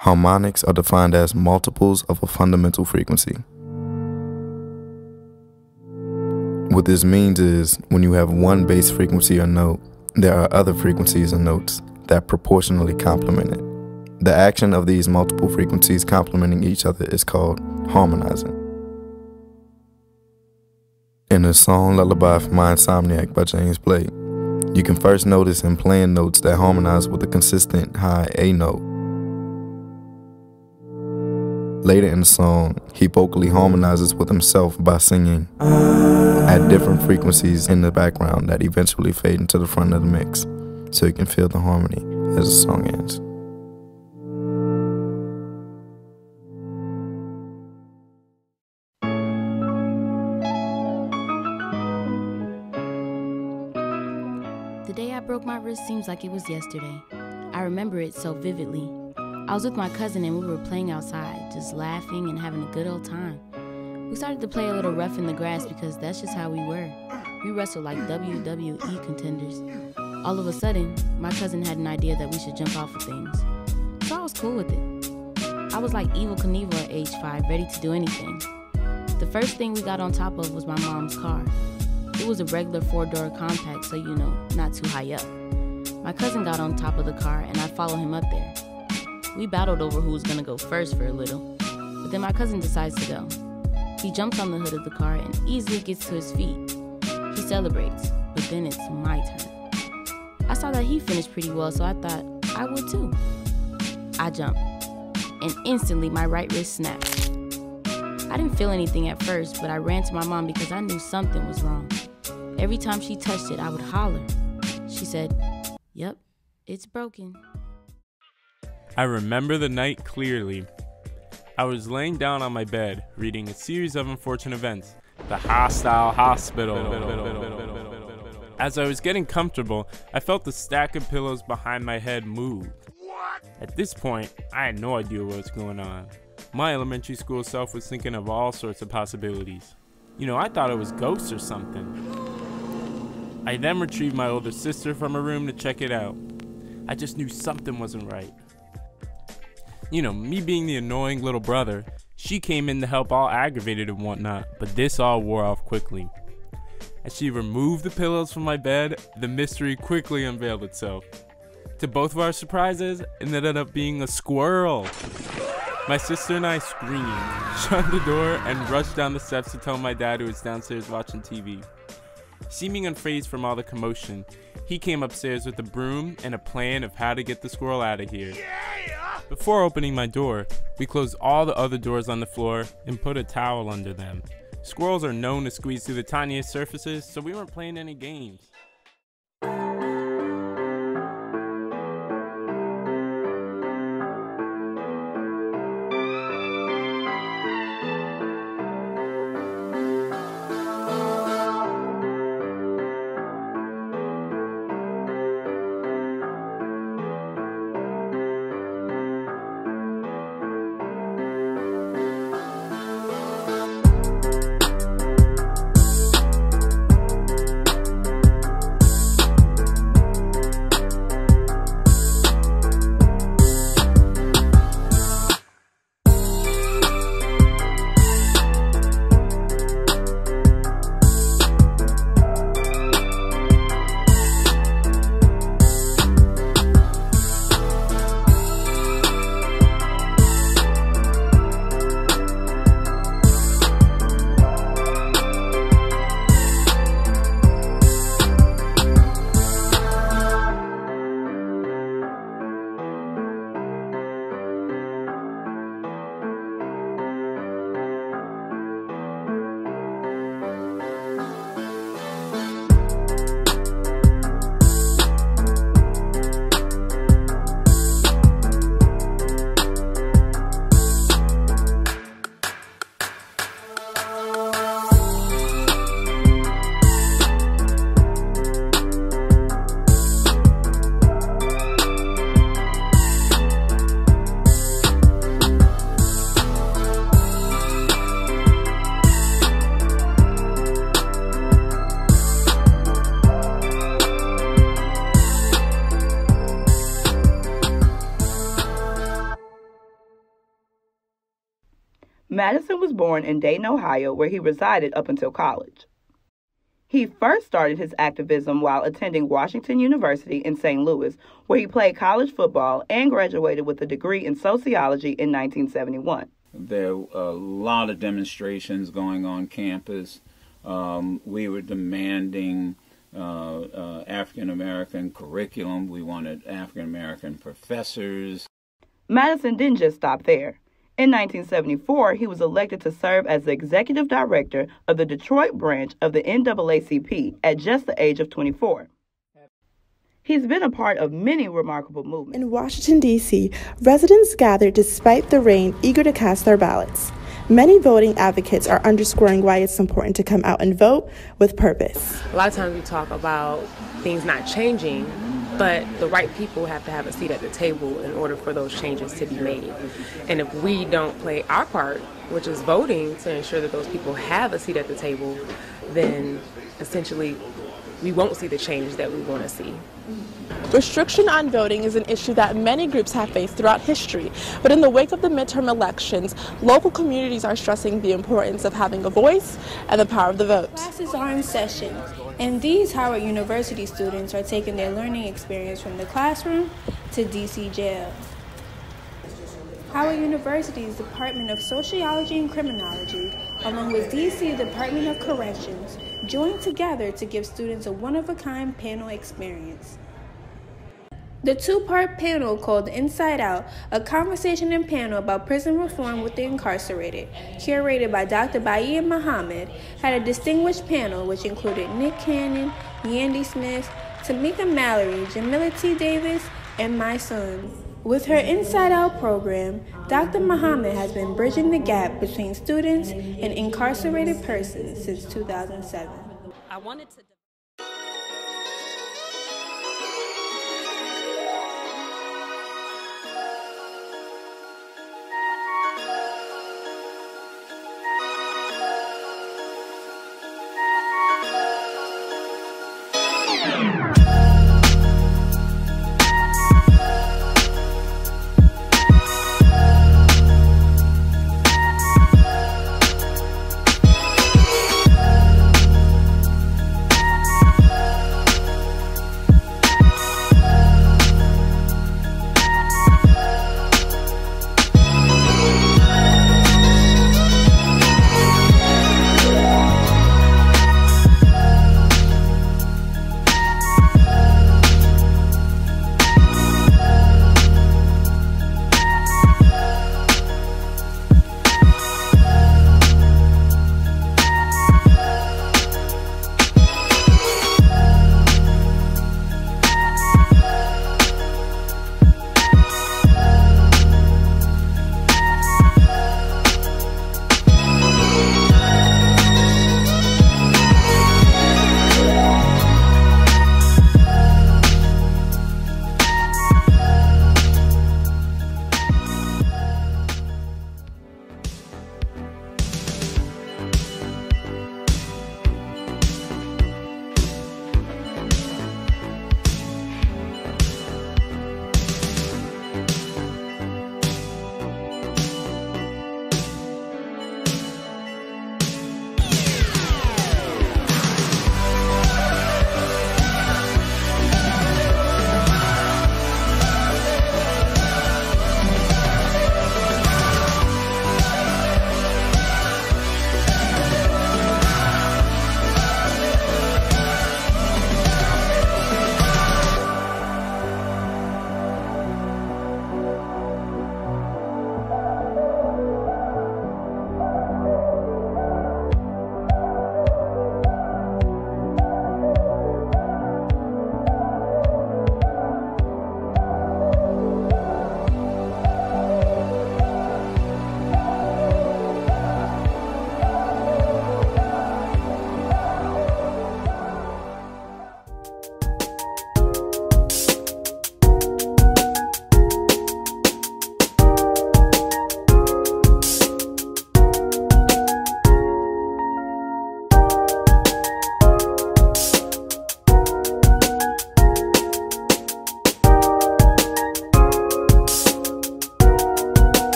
Harmonics are defined as multiples of a fundamental frequency. What this means is when you have one base frequency or note, there are other frequencies and notes that proportionally complement it. The action of these multiple frequencies complementing each other is called harmonizing. In the song Lullaby for My Insomniac by James Blake, you can first notice him playing notes that harmonize with a consistent high A note. Later in the song, he vocally harmonizes with himself by singing at different frequencies in the background that eventually fade into the front of the mix, so you can feel the harmony as the song ends. The day I broke my wrist seems like it was yesterday. I remember it so vividly. I was with my cousin and we were playing outside, just laughing and having a good old time. We started to play a little rough in the grass because that's just how we were. We wrestled like WWE contenders. All of a sudden, my cousin had an idea that we should jump off of things. So I was cool with it. I was like Evel Knievel at age 5, ready to do anything. The first thing we got on top of was my mom's car. It was a regular 4-door compact, so you know, not too high up. My cousin got on top of the car and I followed him up there. We battled over who was gonna go first for a little, but then my cousin decides to go. He jumps on the hood of the car and easily gets to his feet. He celebrates, but then it's my turn. I saw that he finished pretty well, so I thought I would too. I jumped, and instantly my right wrist snapped. I didn't feel anything at first, but I ran to my mom because I knew something was wrong. Every time she touched it, I would holler. She said, "Yep, it's broken." I remember the night clearly. I was laying down on my bed, reading a series of unfortunate events. The hostile hospital. As I was getting comfortable, I felt the stack of pillows behind my head move. At this point, I had no idea what was going on. My elementary school self was thinking of all sorts of possibilities. You know, I thought it was ghosts or something. I then retrieved my older sister from her room to check it out. I just knew something wasn't right. You know, me being the annoying little brother, she came in to help all aggravated and whatnot, but this all wore off quickly. As she removed the pillows from my bed, the mystery quickly unveiled itself. To both of our surprises, it ended up being a squirrel. My sister and I screamed, shut the door, and rushed down the steps to tell my dad who was downstairs watching TV. Seeming unfazed from all the commotion, he came upstairs with a broom and a plan of how to get the squirrel out of here. Before opening my door, we closed all the other doors on the floor and put a towel under them. Squirrels are known to squeeze through the tiniest surfaces, so we weren't playing any games. Madison was born in Dayton, Ohio, where he resided up until college. He first started his activism while attending Washington University in St. Louis, where he played college football and graduated with a degree in sociology in 1971. There were a lot of demonstrations going on campus. We were demanding African-American curriculum. We wanted African-American professors. Madison didn't just stop there. In 1974, he was elected to serve as the executive director of the Detroit branch of the NAACP at just the age of 24. He's been a part of many remarkable movements. In Washington, D.C., residents gathered despite the rain, eager to cast their ballots. Many voting advocates are underscoring why it's important to come out and vote with purpose. A lot of times we talk about things not changing, but the right people have to have a seat at the table in order for those changes to be made. And if we don't play our part, which is voting to ensure that those people have a seat at the table, then essentially we won't see the changes that we want to see. Restriction on voting is an issue that many groups have faced throughout history, but in the wake of the midterm elections, local communities are stressing the importance of having a voice and the power of the vote. Classes are in session, and these Howard University students are taking their learning experience from the classroom to DC jail. Howard University's Department of Sociology and Criminology, along with DC Department of Corrections, joined together to give students a one-of-a-kind panel experience. The two-part panel called Inside Out, a conversation and panel about prison reform with the incarcerated, curated by Dr. Baia Muhammad, had a distinguished panel which included Nick Cannon, Yandy Smith, Tamika Mallory, Jamila T. Davis, and my son. With her Inside Out program, Dr. Muhammad has been bridging the gap between students and incarcerated persons since 2007. I wanted to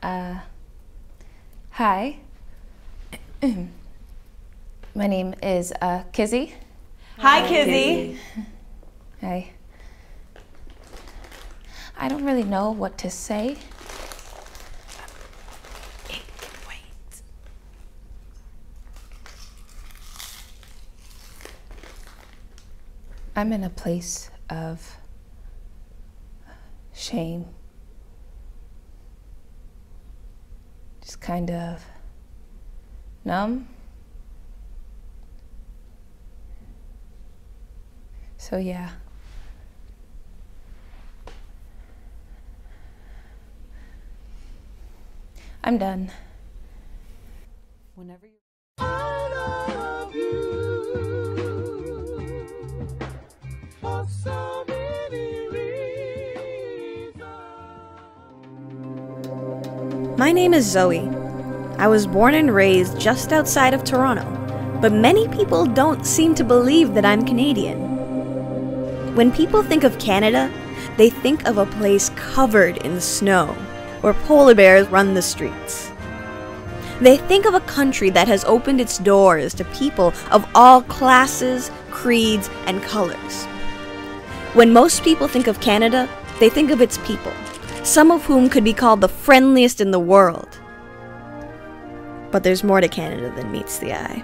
Hi. My name is Kizzy. Hi, Kizzy. Hi. I don't really know what to say. It can wait. I'm in a place of shame. Just kind of numb. So yeah. I'm done. Whenever you My name is Zoe. I was born and raised just outside of Toronto, but many people don't seem to believe that I'm Canadian. When people think of Canada, they think of a place covered in snow, where polar bears run the streets. They think of a country that has opened its doors to people of all classes, creeds, and colors. When most people think of Canada, they think of its people, some of whom could be called the friendliest in the world. But there's more to Canada than meets the eye.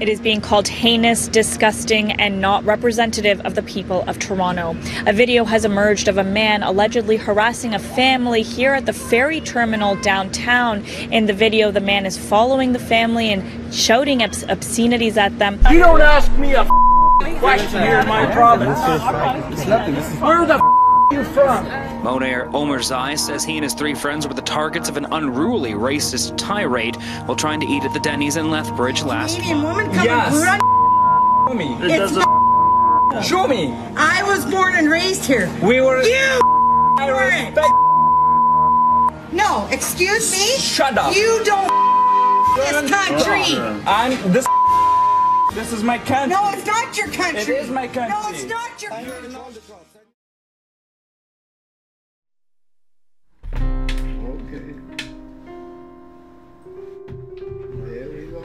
It is being called heinous, disgusting, and not representative of the people of Toronto. A video has emerged of a man allegedly harassing a family here at the ferry terminal downtown. In the video, the man is following the family and shouting obscenities at them. You don't ask me a question here in my province. It's nothing. Where the you from? Monair Omerzai says he and his 3 friends were the targets of an unruly racist tirade while trying to eat at the Denny's in Lethbridge last month. Yes. Show me. Show me. I was born and raised here. We were. You I respect. No, excuse me. Shut up. You don't this country. I'm this. This is my country. No, it's not your country. It is my country. No, it's not your country. Okay. There we go.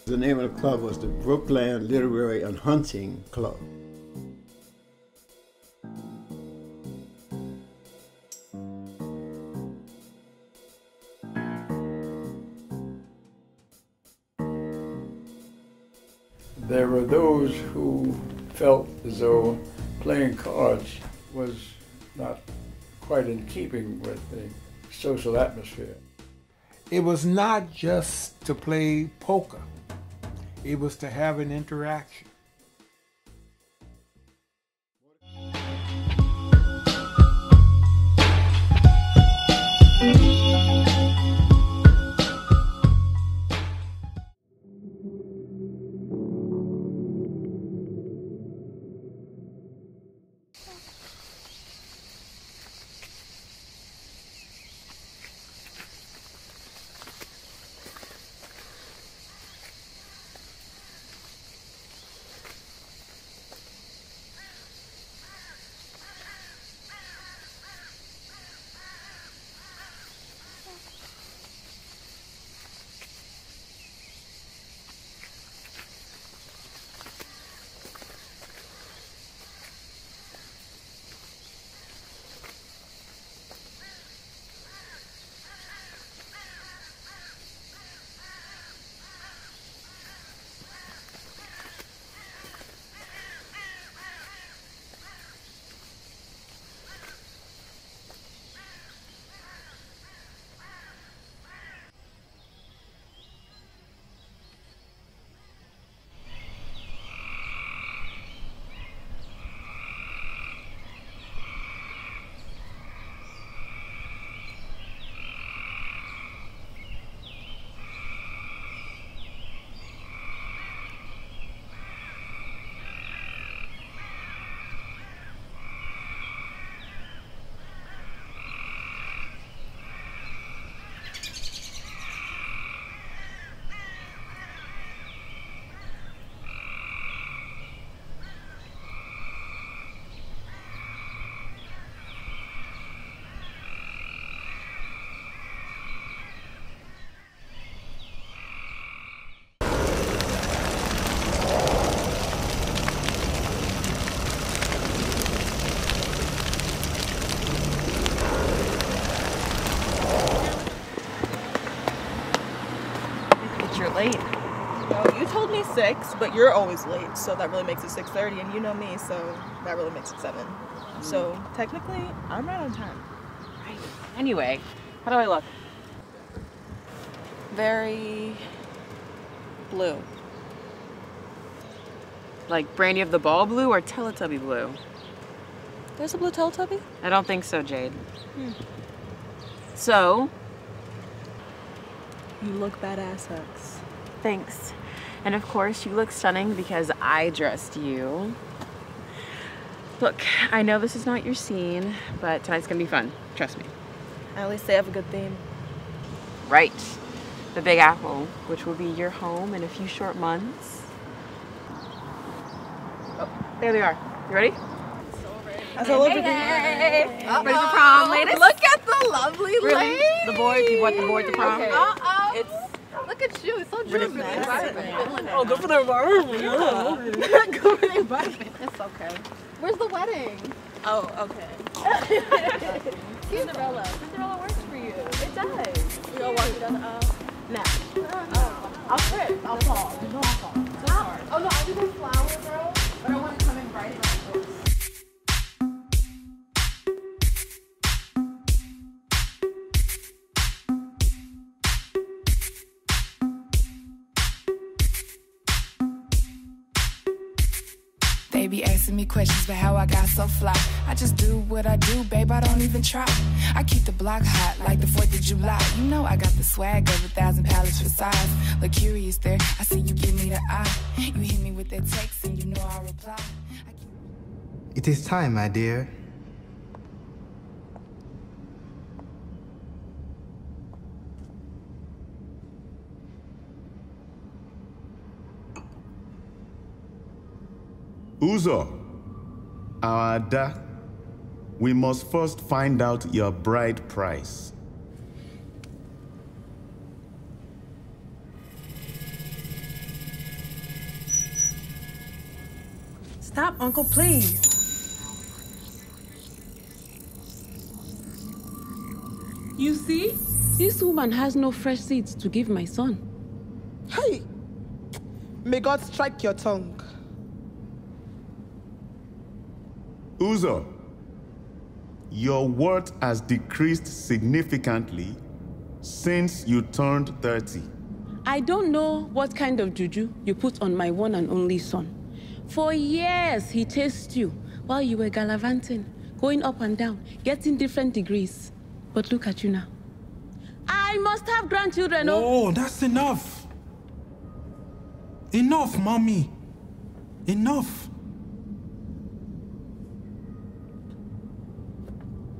The name of the club was the Brookland Literary and Hunting Club. There were those who felt as though playing cards was not quite in keeping with the social atmosphere. It was not just to play poker. It was to have an interaction. but you're late. Well, you told me 6, but you're always late, so that really makes it 6:30, and you know me, so that really makes it 7. So technically, I'm right on time. Right. Anyway, how do I look? Very blue. Like Brandy of the Ball blue or Teletubby blue? There's a blue Teletubby? I don't think so, Jade. So, you look badass, Hux. Thanks. And of course, you look stunning because I dressed you. Look, I know this is not your scene, but tonight's gonna be fun. Trust me. At least they have a good theme. Right. The Big Apple, which will be your home in a few short months. Oh, there they are. You ready? That's all over Ready for Uh-oh. prom, ladies? Look at the lovely Really? lady. The board? You want the board to prom? Okay. Look at you. It's so Really juicy. nice. Oh, good for the environment. Yeah. Good for the environment. It's okay. Where's the wedding? Oh, okay. Cinderella. Cinderella works for you. It does. We all walk down the aisle. Now. I'll trip. I'll fall. You know I'll fall. So hard. Oh no, I'll do the flower, bro. But I want to come in bright like this. They be asking me questions about how I got so fly. I just do what I do, babe, I don't even try. I keep the block hot like the 4th of July. You know I got the swag of 1,000 pallets for size. Look curious there, I see you give me the eye. You hit me with that text and you know I'll reply. It is time, my dear. Uzo, our Ada, we must first find out your bride price. Stop, Uncle, please. You see? This woman has no fresh seeds to give my son. Hey! May God strike your tongue. Uzo, your worth has decreased significantly since you turned 30. I don't know what kind of juju you put on my one and only son. For years, he chased you while you were gallivanting, going up and down, getting different degrees. But look at you now. I must have grandchildren. Oh, that's enough. Enough, mommy. Enough.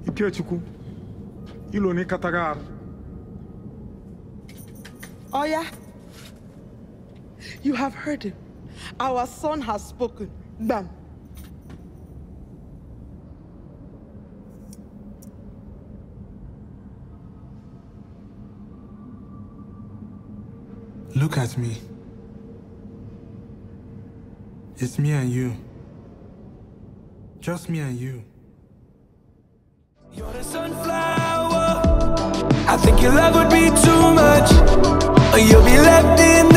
Ikechukwu, Iloni Katagar. Oh yeah? You have heard him. Our son has spoken. Bam. Look at me. It's me and you. Just me and you. You're the sunflower. I think your love would be too much, or you'll be left in the